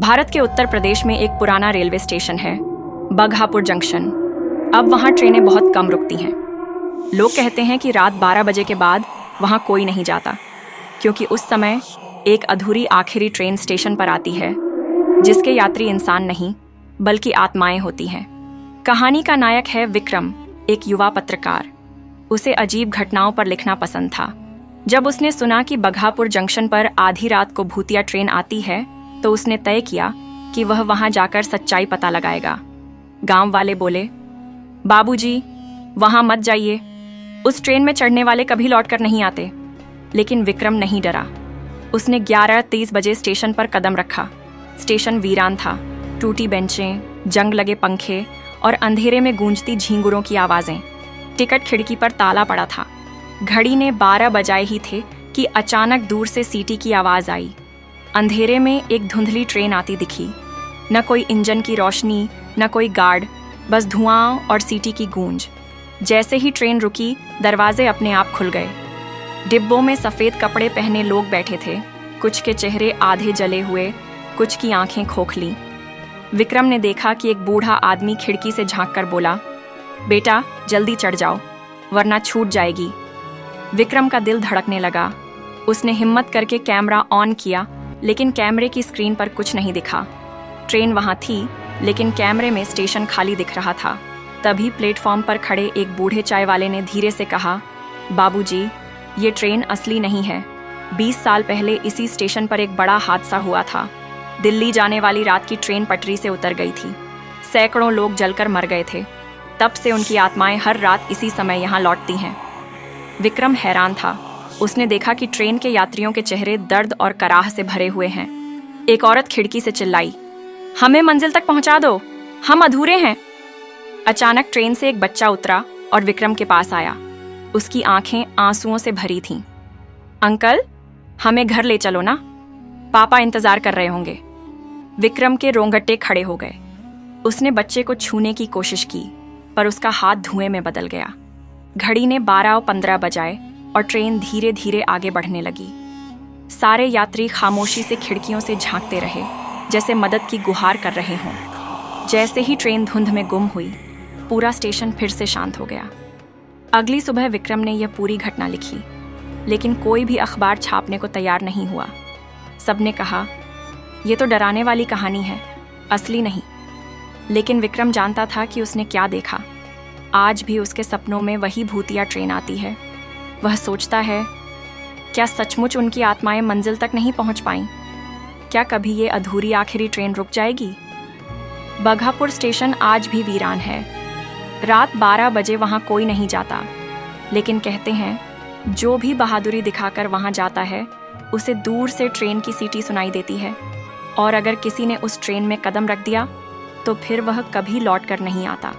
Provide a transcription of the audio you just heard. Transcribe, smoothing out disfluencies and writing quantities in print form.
भारत के उत्तर प्रदेश में एक पुराना रेलवे स्टेशन है, बगहापुर जंक्शन। अब वहाँ ट्रेनें बहुत कम रुकती हैं। लोग कहते हैं कि रात 12 बजे के बाद वहाँ कोई नहीं जाता, क्योंकि उस समय एक अधूरी आखिरी ट्रेन स्टेशन पर आती है, जिसके यात्री इंसान नहीं बल्कि आत्माएं होती हैं। कहानी का नायक है विक्रम, एक युवा पत्रकार। उसे अजीब घटनाओं पर लिखना पसंद था। जब उसने सुना कि बगहापुर जंक्शन पर आधी रात को भूतिया ट्रेन आती है, तो उसने तय किया कि वह वहां जाकर सच्चाई पता लगाएगा। गांव वाले बोले, बाबूजी, वहां मत जाइए, उस ट्रेन में चढ़ने वाले कभी लौटकर नहीं आते। लेकिन विक्रम नहीं डरा। उसने 11:30 बजे स्टेशन पर कदम रखा। स्टेशन वीरान था। टूटी बेंचें, जंग लगे पंखे और अंधेरे में गूंजती झींगुरों की आवाजें। टिकट खिड़की पर ताला पड़ा था। घड़ी ने 12 बजाए ही थे कि अचानक दूर से सीटी की आवाज आई। अंधेरे में एक धुंधली ट्रेन आती दिखी। न कोई इंजन की रोशनी, न कोई गार्ड, बस धुआं और सीटी की गूंज। जैसे ही ट्रेन रुकी, दरवाजे अपने आप खुल गए। डिब्बों में सफ़ेद कपड़े पहने लोग बैठे थे। कुछ के चेहरे आधे जले हुए, कुछ की आंखें खोखली। विक्रम ने देखा कि एक बूढ़ा आदमी खिड़की से झांककर बोला, बेटा, जल्दी चढ़ जाओ, वरना छूट जाएगी। विक्रम का दिल धड़कने लगा। उसने हिम्मत करके कैमरा ऑन किया, लेकिन कैमरे की स्क्रीन पर कुछ नहीं दिखा। ट्रेन वहां थी, लेकिन कैमरे में स्टेशन खाली दिख रहा था। तभी प्लेटफॉर्म पर खड़े एक बूढ़े चाय वाले ने धीरे से कहा, बाबूजी, ये ट्रेन असली नहीं है। 20 साल पहले इसी स्टेशन पर एक बड़ा हादसा हुआ था। दिल्ली जाने वाली रात की ट्रेन पटरी से उतर गई थी। सैकड़ों लोग जलकर मर गए थे। तब से उनकी आत्माएं हर रात इसी समय यहाँ लौटती हैं। विक्रम हैरान था। उसने देखा कि ट्रेन के यात्रियों के चेहरे दर्द और कराह से भरे हुए हैं। एक औरत खिड़की से चिल्लाई, हमें मंजिल तक पहुंचा दो, हम अधूरे हैं। अचानक ट्रेन से एक बच्चा उतरा और विक्रम के पास आया। उसकी आंखें आंसुओं से भरी थीं। अंकल, हमें घर ले चलो ना, पापा इंतजार कर रहे होंगे। विक्रम के रोंगटे खड़े हो गए। उसने बच्चे को छूने की कोशिश की, पर उसका हाथ धुएं में बदल गया। घड़ी ने 12:15 बजाए और ट्रेन धीरे धीरे आगे बढ़ने लगी। सारे यात्री खामोशी से खिड़कियों से झांकते रहे, जैसे मदद की गुहार कर रहे हों। जैसे ही ट्रेन धुंध में गुम हुई, पूरा स्टेशन फिर से शांत हो गया। अगली सुबह विक्रम ने यह पूरी घटना लिखी, लेकिन कोई भी अखबार छापने को तैयार नहीं हुआ। सबने कहा, यह तो डराने वाली कहानी है, असली नहीं। लेकिन विक्रम जानता था कि उसने क्या देखा। आज भी उसके सपनों में वही भूतिया ट्रेन आती है। वह सोचता है, क्या सचमुच उनकी आत्माएं मंजिल तक नहीं पहुंच पाईं? क्या कभी ये अधूरी आखिरी ट्रेन रुक जाएगी? बगहापुर स्टेशन आज भी वीरान है। रात 12 बजे वहां कोई नहीं जाता, लेकिन कहते हैं, जो भी बहादुरी दिखाकर वहां जाता है, उसे दूर से ट्रेन की सीटी सुनाई देती है। और अगर किसी ने उस ट्रेन में कदम रख दिया, तो फिर वह कभी लौट कर नहीं आता।